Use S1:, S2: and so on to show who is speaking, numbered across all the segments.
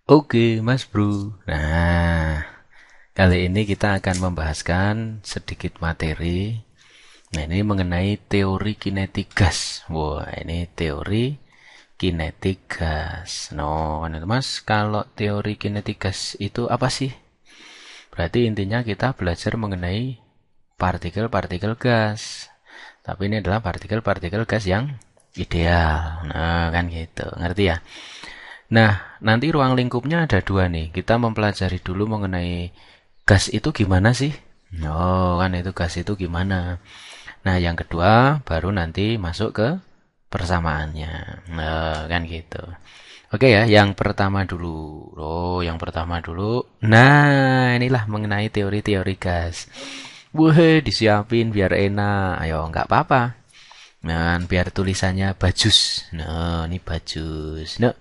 S1: Oke, Mas Bro. Nah, kali ini kita akan membahaskan sedikit materi. Nah, ini mengenai teori kinetik gas. Wah, ini teori kinetik gas. No, kan itu, Mas, kalau teori kinetik gas itu apa sih? Berarti intinya kita belajar mengenai partikel-partikel gas. Tapi ini adalah partikel-partikel gas yang ideal. Nah, kan gitu. Ngerti ya? Nah, nanti ruang lingkupnya ada dua nih. Kita mempelajari dulu mengenai gas itu gimana sih? Oh, kan itu gas itu gimana? Nah, yang kedua baru nanti masuk ke persamaannya. Nah, kan gitu. Oke ya, yang pertama dulu. Oh, yang pertama dulu. Nah, inilah mengenai teori-teori gas. Wah, disiapin biar enak. Ayo, nggak apa-apa. Nah, biar tulisannya bajus. Nah, ini bajus. Nah,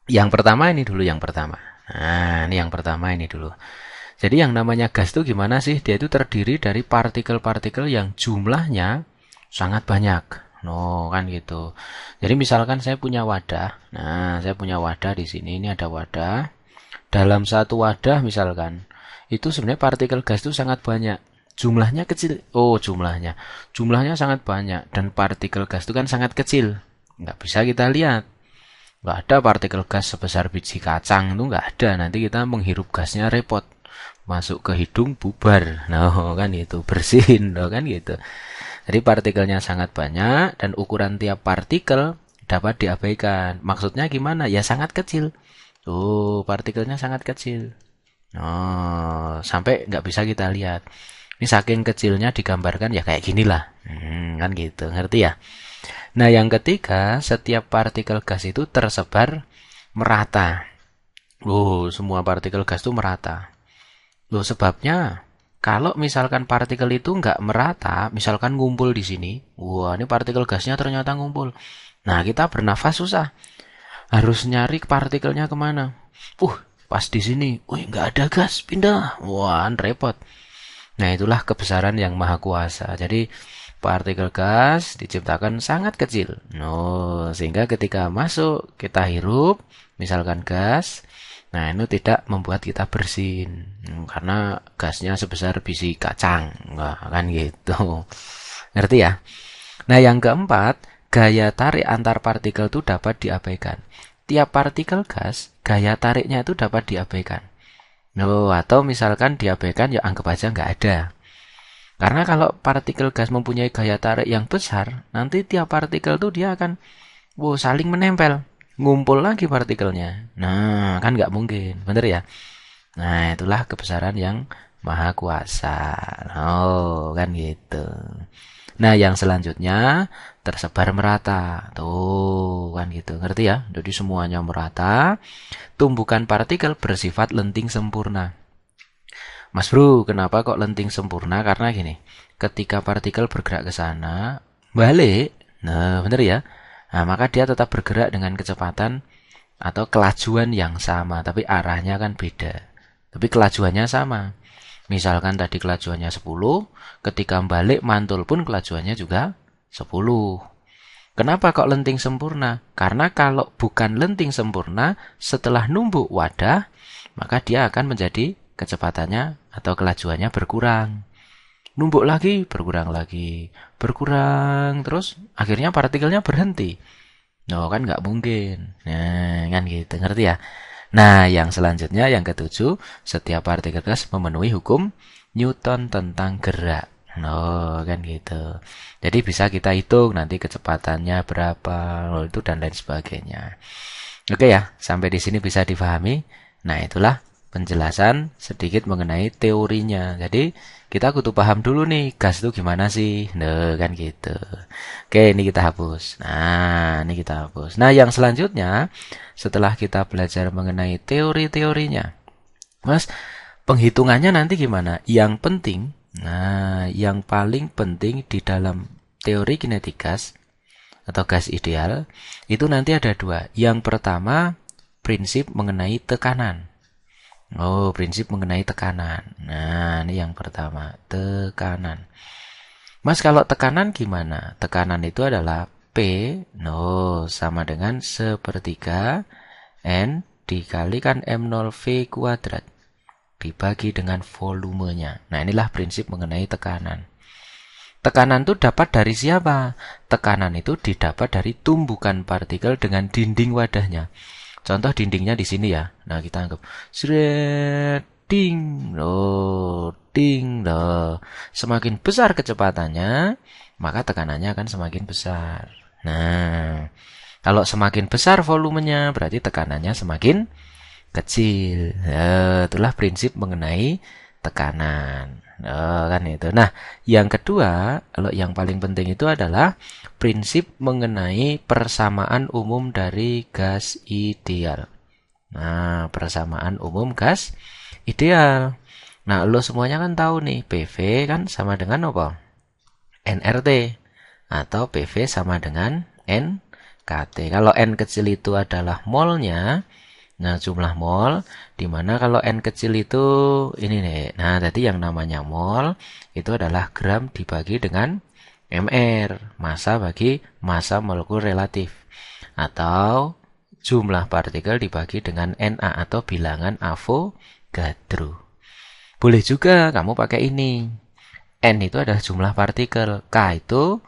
S1: yang pertama ini dulu yang pertama. Nah, ini yang pertama ini dulu. Jadi yang namanya gas itu gimana sih? Dia itu terdiri dari partikel-partikel yang jumlahnya sangat banyak. No, kan gitu. Jadi misalkan saya punya wadah. Nah, saya punya wadah di sini. Ini ada wadah. Dalam satu wadah misalkan, itu sebenarnya partikel gas itu sangat banyak. Jumlahnya kecil. Oh, jumlahnya. Jumlahnya sangat banyak. Dan partikel gas itu kan sangat kecil. Nggak bisa kita lihat. Nggak ada partikel gas sebesar biji kacang, itu nggak ada. Nanti kita menghirup gasnya repot. Masuk ke hidung bubar. Nah, kan itu bersihin, nah, kan gitu. Jadi partikelnya sangat banyak dan ukuran tiap partikel dapat diabaikan. Maksudnya gimana? Ya sangat kecil. Tuh, partikelnya sangat kecil. Oh, sampai nggak bisa kita lihat. Ini saking kecilnya digambarkan ya kayak gini lah. Kan gitu, ngerti ya? Nah, yang ketiga, setiap partikel gas itu tersebar merata. Loh, semua partikel gas itu merata. Loh, sebabnya kalau misalkan partikel itu nggak merata, misalkan ngumpul di sini, wah ini partikel gasnya ternyata ngumpul. Nah, kita bernafas susah. Harus nyari partikelnya kemana? Pas di sini, wih nggak ada gas, pindah. Wah, repot. Nah, itulah kebesaran yang maha kuasa. Jadi, partikel gas diciptakan sangat kecil. No, sehingga ketika masuk kita hirup, misalkan gas, nah itu tidak membuat kita bersin. Karena gasnya sebesar biji kacang. Nah, kan gitu. Ngerti ya? Nah, yang keempat, gaya tarik antar partikel itu dapat diabaikan. Tiap partikel gas, gaya tariknya itu dapat diabaikan. No, atau misalkan diabaikan ya anggap aja nggak ada. Karena kalau partikel gas mempunyai gaya tarik yang besar, nanti tiap partikel tuh dia akan saling menempel. Ngumpul lagi partikelnya. Nah, kan nggak mungkin. Bener ya? Nah, itulah kebesaran yang maha kuasa. Oh, kan gitu. Nah, yang selanjutnya tersebar merata. Tuh, kan gitu. Ngerti ya? Jadi semuanya merata. Tumbukan partikel bersifat lenting sempurna. Mas Bro, kenapa kok lenting sempurna? Karena gini, ketika partikel bergerak ke sana, balik, nah bener ya, nah, maka dia tetap bergerak dengan kecepatan atau kelajuan yang sama, tapi arahnya kan beda. Tapi kelajuannya sama. Misalkan tadi kelajuannya 10, ketika balik mantul pun kelajuannya juga 10. Kenapa kok lenting sempurna? Karena kalau bukan lenting sempurna, setelah numbuk wadah, maka dia akan menjadi kecepatannya atau kelajuannya berkurang. Numbuk lagi, berkurang lagi, berkurang, terus akhirnya partikelnya berhenti. No, kan nggak mungkin. Nah, kan gitu, ngerti ya? Nah, yang selanjutnya, yang ketujuh, setiap partikel gas memenuhi hukum Newton tentang gerak. No, kan gitu. Jadi bisa kita hitung nanti kecepatannya berapa, itu dan lain sebagainya. Oke ya, sampai di sini bisa difahami. Nah, itulah penjelasan sedikit mengenai teorinya. Jadi, kita kudu paham dulu nih, gas itu gimana sih? Nah, kan gitu. Oke, ini kita hapus. Nah, ini kita hapus. Nah, yang selanjutnya, setelah kita belajar mengenai teori-teorinya, Mas, penghitungannya nanti gimana? Yang penting, nah, yang paling penting di dalam teori kinetik gas atau gas ideal, itu nanti ada dua. Yang pertama, prinsip mengenai tekanan. Oh, prinsip mengenai tekanan. Nah, ini yang pertama, tekanan. Mas, kalau tekanan gimana? Tekanan itu adalah P, no, sama dengan sepertiga N dikalikan M0V kuadrat dibagi dengan volumenya. Nah, inilah prinsip mengenai tekanan. Tekanan itu dapat dari siapa? Tekanan itu didapat dari tumbukan partikel dengan dinding wadahnya. Contoh dindingnya di sini ya. Nah, kita anggap ding, loh, ding, loh. Semakin besar kecepatannya, maka tekanannya akan semakin besar. Nah, kalau semakin besar volumenya, berarti tekanannya semakin kecil. Itulah prinsip mengenai tekanan. Kan itu. Nah, yang kedua, kalau yang paling penting itu adalah prinsip mengenai persamaan umum dari gas ideal. Nah, persamaan umum gas ideal. Nah, lo semuanya kan tahu nih, PV kan sama dengan apa? nRT. Atau PV sama dengan NKT. Kalau N kecil itu adalah molnya, nah jumlah mol, dimana kalau N kecil itu ini nih. Nah, tadi yang namanya mol itu adalah gram dibagi dengan mR, massa bagi massa molekul relatif. Atau jumlah partikel dibagi dengan Na atau bilangan Avogadro. Boleh juga kamu pakai ini. N itu adalah jumlah partikel, K itu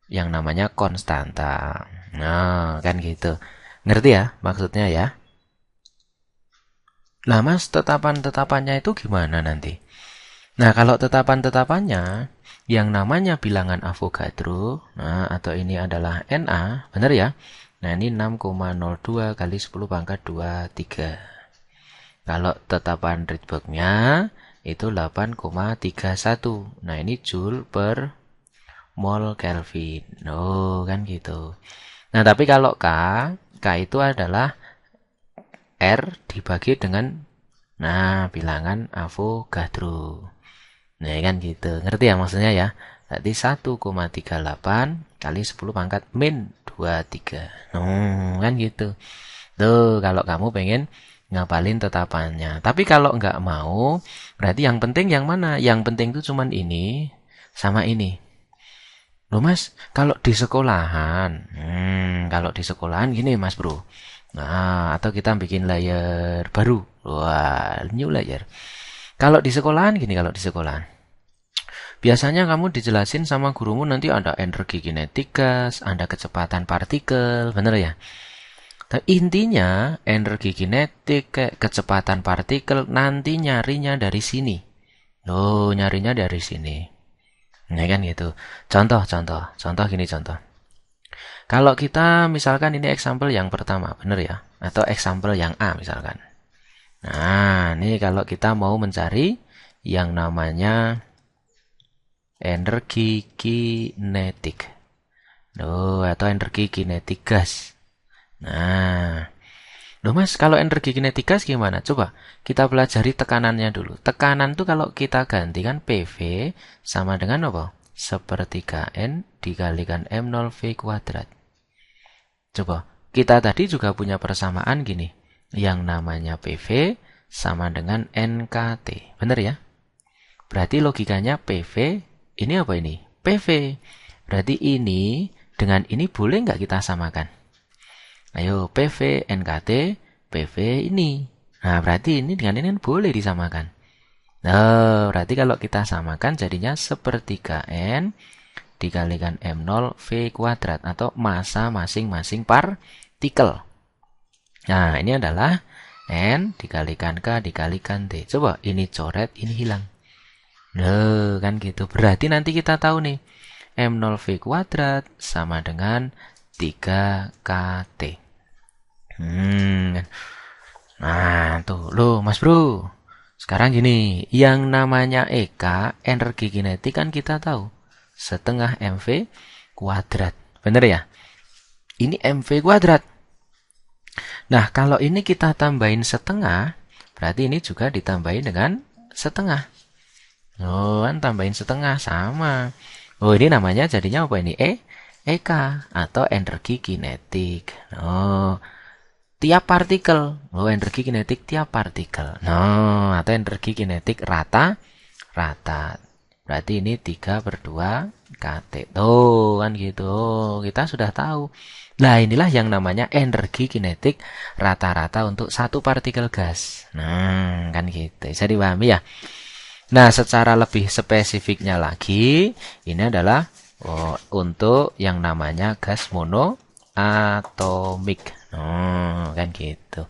S1: yang namanya konstanta. Nah, kan gitu. Ngerti ya maksudnya ya? Nah, Mas, tetapan-tetapannya itu gimana nanti? Nah, kalau tetapan-tetapannya yang namanya bilangan Avogadro, nah atau ini adalah Na, benar ya? Nah, ini 6,02 kali 10 pangkat 23. Kalau tetapan Rydberg-nya itu 8,31. Nah, ini joule per mol Kelvin. Oh, kan gitu. Nah, tapi kalau K itu adalah R dibagi dengan bilangan Avogadro. Nah, kan gitu. Ngerti ya maksudnya ya? Berarti 1,38 kali 10 pangkat min 23. Kan gitu. Tuh, kalau kamu pengen ngapalin tetapannya. Tapi kalau nggak mau, berarti yang penting yang mana? Yang penting itu cuman ini sama ini. Loh Mas, kalau di sekolahan gini Mas Bro. Nah, atau kita bikin layer baru. Wah, new layer. Kalau di sekolahan gini, kalau di sekolahan. Biasanya kamu dijelasin sama gurumu nanti ada energi kinetik gas, ada kecepatan partikel, bener ya? Tapi intinya energi kinetik, kecepatan partikel nanti nyarinya dari sini. Loh, nyarinya dari sini. Nah kan gitu. Contoh gini contoh. Kalau kita misalkan ini example yang pertama, bener ya? Atau example yang A misalkan. Nah, ini kalau kita mau mencari yang namanya energi kinetik. Loh, atau energi kinetik gas. Nah, loh Mas, kalau energi kinetik gas gimana? Coba kita pelajari tekanannya dulu. Tekanan tuh kalau kita gantikan PV sama dengan apa? Sepertiga N dikalikan M0V kuadrat. Coba, kita tadi juga punya persamaan gini. Yang namanya PV sama dengan NKT. Bener ya? Berarti logikanya PV, ini apa ini? PV. Berarti ini dengan ini boleh nggak kita samakan? Ayo, PV, NKT, PV ini. Nah, berarti ini dengan ini boleh disamakan. Nah, berarti kalau kita samakan jadinya sepertiga N dikalikan M0V kuadrat atau massa masing-masing partikel. Nah, ini adalah N dikalikan K dikalikan T. Coba, ini coret, ini hilang. Nah, kan gitu. Berarti nanti kita tahu nih, M0V kuadrat sama dengan 3KT. Nah, tuh, loh Mas Bro. Sekarang gini, yang namanya EK, energi kinetik kan kita tahu. Setengah MV kuadrat. Bener ya? Ini MV kuadrat. Nah, kalau ini kita tambahin setengah, berarti ini juga ditambahin dengan setengah. Oh, kan tambahin setengah, sama. Oh, ini namanya jadinya apa ini? EK atau energi kinetik. Oh, tiap partikel. Oh, energi kinetik tiap partikel. No, atau energi kinetik rata-rata. Berarti ini 3 per 2 kT. Tuh, kan gitu. Kita sudah tahu. Nah, inilah yang namanya energi kinetik rata-rata untuk satu partikel gas. Nah, kan gitu. Bisa dipahami ya? Nah, secara lebih spesifiknya lagi, ini adalah untuk yang namanya gas monoatomik. Oh, kan gitu.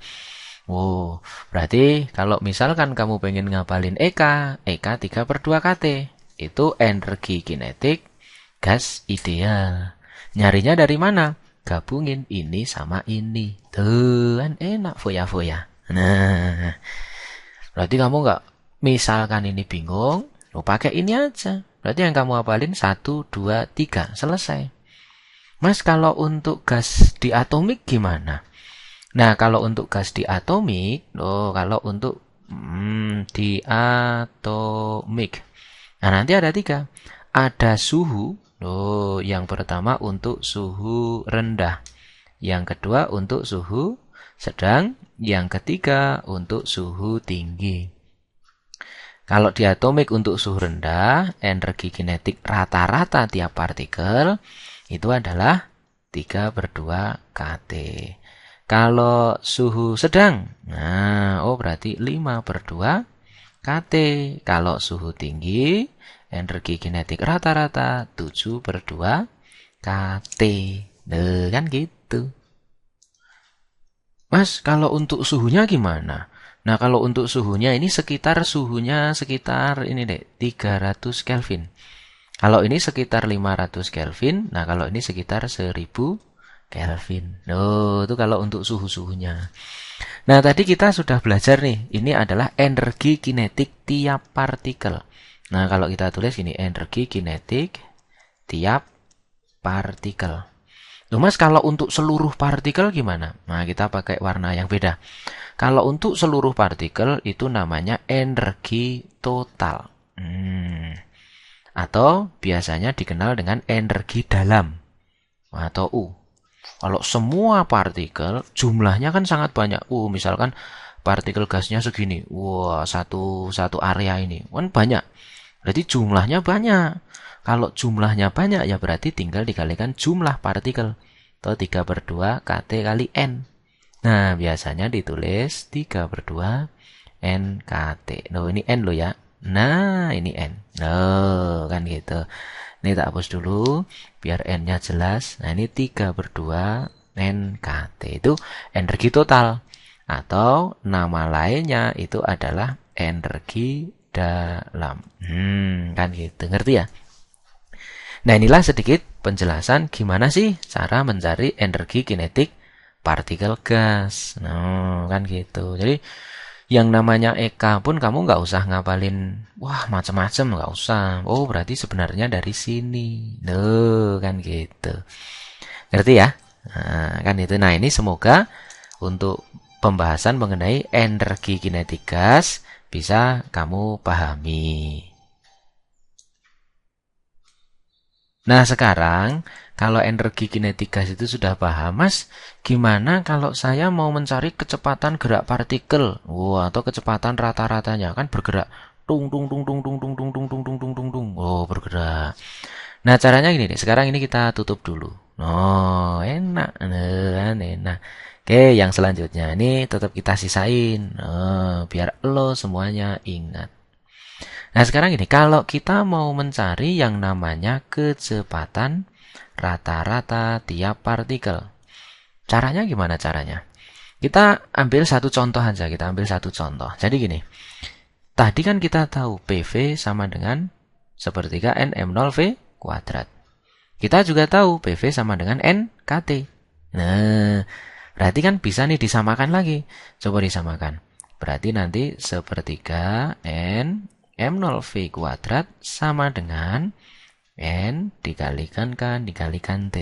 S1: Oh, berarti kalau misalkan kamu pengen ngapalin EK 3 per 2 KT. Itu energi kinetik gas ideal. Nyarinya dari mana? Gabungin ini sama ini. Tuh, kan enak foya-foya. Nah, berarti kamu nggak, misalkan ini bingung, pakai ini aja. Berarti yang kamu hafalin 1, 2, 3. Selesai. Mas, kalau untuk gas diatomik gimana? Nah, kalau untuk gas diatomik, kalau untuk diatomik. Nah, nanti ada 3. Ada suhu. Yang pertama untuk suhu rendah. Yang kedua untuk suhu sedang. Yang ketiga untuk suhu tinggi. Kalau diatomik untuk suhu rendah, energi kinetik rata-rata tiap partikel itu adalah 3 per 2 kT. Kalau suhu sedang, berarti 5 per 2 kT. Kalau suhu tinggi, energi kinetik rata-rata 7 per 2 kT. Kan gitu. Mas, kalau untuk suhunya gimana? Nah, kalau untuk suhunya ini suhunya sekitar ini deh, 300 Kelvin. Kalau ini sekitar 500 Kelvin, nah kalau ini sekitar 1000 Kelvin. Itu kalau untuk suhu-suhunya. Nah, tadi kita sudah belajar nih, ini adalah energi kinetik tiap partikel. Nah, kalau kita tulis ini, energi kinetik tiap partikel. Loh Mas, kalau untuk seluruh partikel gimana? Nah, kita pakai warna yang beda. Kalau untuk seluruh partikel itu namanya energi total. Atau biasanya dikenal dengan energi dalam atau U. Kalau semua partikel jumlahnya kan sangat banyak. Misalkan partikel gasnya segini. Wah, satu area ini kan banyak. Berarti jumlahnya banyak. Kalau jumlahnya banyak ya berarti tinggal dikalikan jumlah partikel. Atau 3 per 2 kT kali N. Nah, biasanya ditulis 3 per 2 NKT. Ini N loh ya. Nah, ini N. Kan gitu. Ini tak hapus dulu, biar N-nya jelas. Nah, ini 3 per 2 NKT. Itu energi total. Atau nama lainnya itu adalah energi dalam. Kan gitu. Ngerti ya? Nah, inilah sedikit penjelasan gimana sih cara mencari energi kinetik partikel gas. Nah, kan gitu. Jadi, yang namanya EK pun kamu nggak usah ngapalin, wah macam-macam, nggak usah. Berarti sebenarnya dari sini. Kan gitu. Ngerti ya? Nah, kan itu. Nah, ini semoga untuk pembahasan mengenai energi kinetik gas bisa kamu pahami. Nah, sekarang kalau energi kinetik gas itu sudah paham, Mas, gimana kalau saya mau mencari kecepatan gerak partikel? Atau kecepatan rata-ratanya kan bergerak. Tung tung tung tung tung tung tung tung tung tung tung tung tung. Bergerak. Nah, caranya gini deh. Sekarang ini kita tutup dulu. Enak. Enak. Oke, yang selanjutnya ini tetap kita sisain. Biar lo semuanya ingat. Nah, sekarang ini kalau kita mau mencari yang namanya kecepatan rata-rata tiap partikel. Caranya gimana caranya? Kita ambil satu contoh aja, Jadi gini. Tadi kan kita tahu PV sama dengan sepertiga NM0V kuadrat. Kita juga tahu PV sama dengan NKT. Nah, berarti kan bisa nih disamakan lagi. Coba disamakan. Berarti nanti sepertiga M0V kuadrat sama dengan N dikalikan T.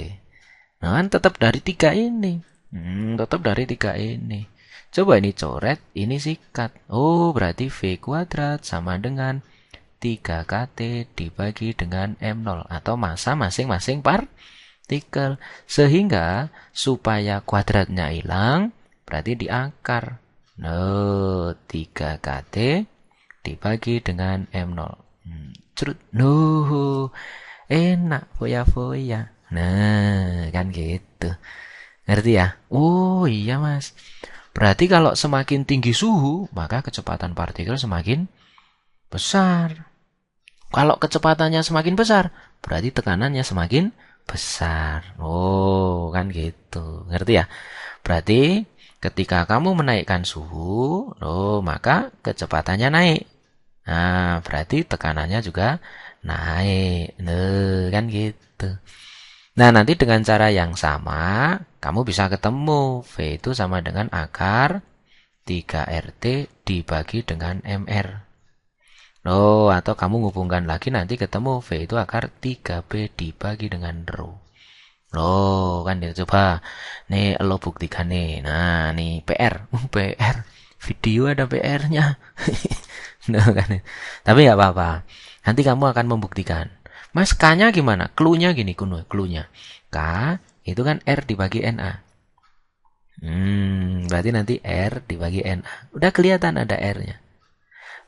S1: Nah, kan tetap dari 3 ini. Coba ini coret, ini sikat. Berarti V kuadrat sama dengan 3kT dibagi dengan M0. Atau massa masing-masing partikel. Sehingga supaya kuadratnya hilang, berarti diakar. 3kT dibagi dengan M0. cerut. No, enak foya-foya. Nah, kan gitu. Ngerti ya? Oh iya mas. Berarti kalau semakin tinggi suhu, maka kecepatan partikel semakin besar. Kalau kecepatannya semakin besar, berarti tekanannya semakin besar. Oh, kan gitu. Ngerti ya? Berarti ketika kamu menaikkan suhu, oh, maka kecepatannya naik. Nah, berarti tekanannya juga naik. Nah, kan gitu. Nah, nanti dengan cara yang sama, kamu bisa ketemu V itu sama dengan akar 3RT dibagi dengan MR. Oh, atau kamu hubungkan lagi nanti ketemu V itu akar 3B dibagi dengan rho. Oh, kan itu coba. Nih lo buktikan nih. Nah, nih PR. PR. Video ada PR-nya. Nah, kan. Tapi nggak apa-apa. Nanti kamu akan membuktikan. Mas, K-nya gimana? Clue-nya gini, clue-nya. K itu kan R dibagi NA. Berarti nanti R dibagi NA. Udah kelihatan ada R-nya.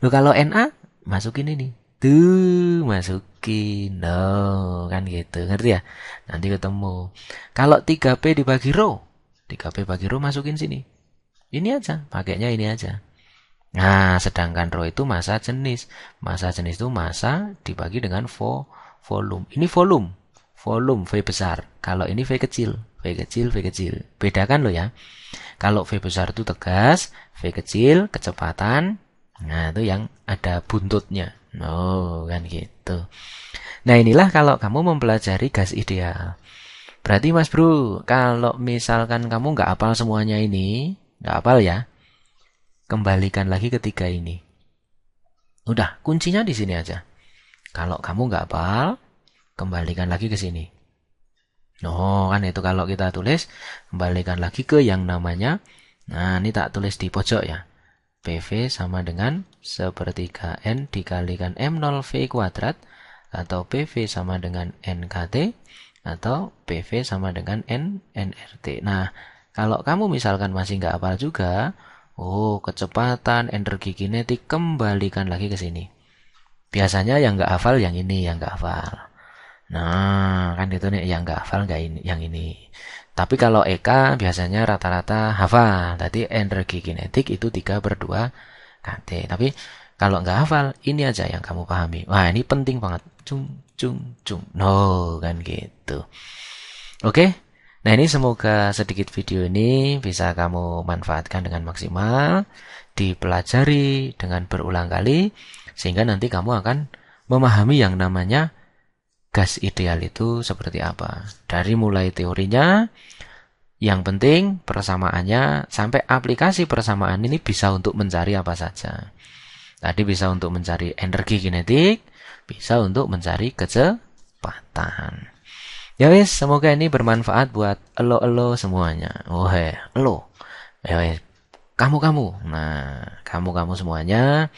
S1: Loh, kalau NA, masukin ini. Tuh, masukin. No, kan gitu. Ngerti ya? Nanti ketemu. Kalau 3P dibagi rho, 3P bagi rho masukin sini. Ini aja, pakainya ini aja. Nah, sedangkan rho itu massa jenis. Massa jenis itu massa dibagi dengan volume. Ini volume. Volume V besar. Kalau ini V kecil. V kecil, V kecil. Bedakan loh ya. Kalau V besar itu tegas, V kecil, kecepatan. Nah, itu yang ada buntutnya. Oh, kan gitu. Nah, inilah kalau kamu mempelajari gas ideal. Berarti Mas Bro, kalau misalkan kamu nggak hafal semuanya ini, nggak hafal ya, kembalikan lagi ke 3 ini. Udah, kuncinya di sini aja. Kalau kamu nggak hafal, kembalikan lagi ke sini. Oh, kan itu kalau kita tulis, kembalikan lagi ke yang namanya, nah ini tak tulis di pojok ya. PV sama dengan sepertiga N dikalikan M0V kuadrat, atau PV sama dengan NKT, atau PV sama dengan NRT. Nah, kalau kamu misalkan masih nggak hafal juga, oh, kecepatan, energi kinetik, kembalikan lagi ke sini. Biasanya yang nggak hafal yang ini, yang nggak hafal. Nah, kan itu nih yang nggak hafal nggak ini, yang ini. Tapi kalau EK biasanya rata-rata hafal. Tadi energi kinetik itu 3/2 kT. Tapi kalau nggak hafal, ini aja yang kamu pahami. Wah, ini penting banget. Cung, cung, cung. No, kan gitu. Oke. Nah, ini semoga sedikit video ini bisa kamu manfaatkan dengan maksimal. Dipelajari dengan berulang kali. Sehingga nanti kamu akan memahami yang namanya gas ideal itu seperti apa. Dari mulai teorinya, yang penting persamaannya, sampai aplikasi persamaan ini bisa untuk mencari apa saja. Tadi bisa untuk mencari energi kinetik, bisa untuk mencari kecepatan. Ya wis, semoga ini bermanfaat buat elo-elo semuanya. Oh elo. Ya wis, kamu-kamu. Nah, kamu-kamu semuanya,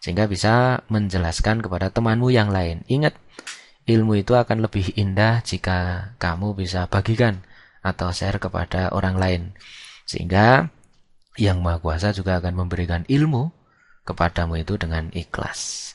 S1: sehingga bisa menjelaskan kepada temanmu yang lain. Ingat, ilmu itu akan lebih indah jika kamu bisa bagikan atau share kepada orang lain. Sehingga Yang Maha Kuasa juga akan memberikan ilmu kepadamu itu dengan ikhlas.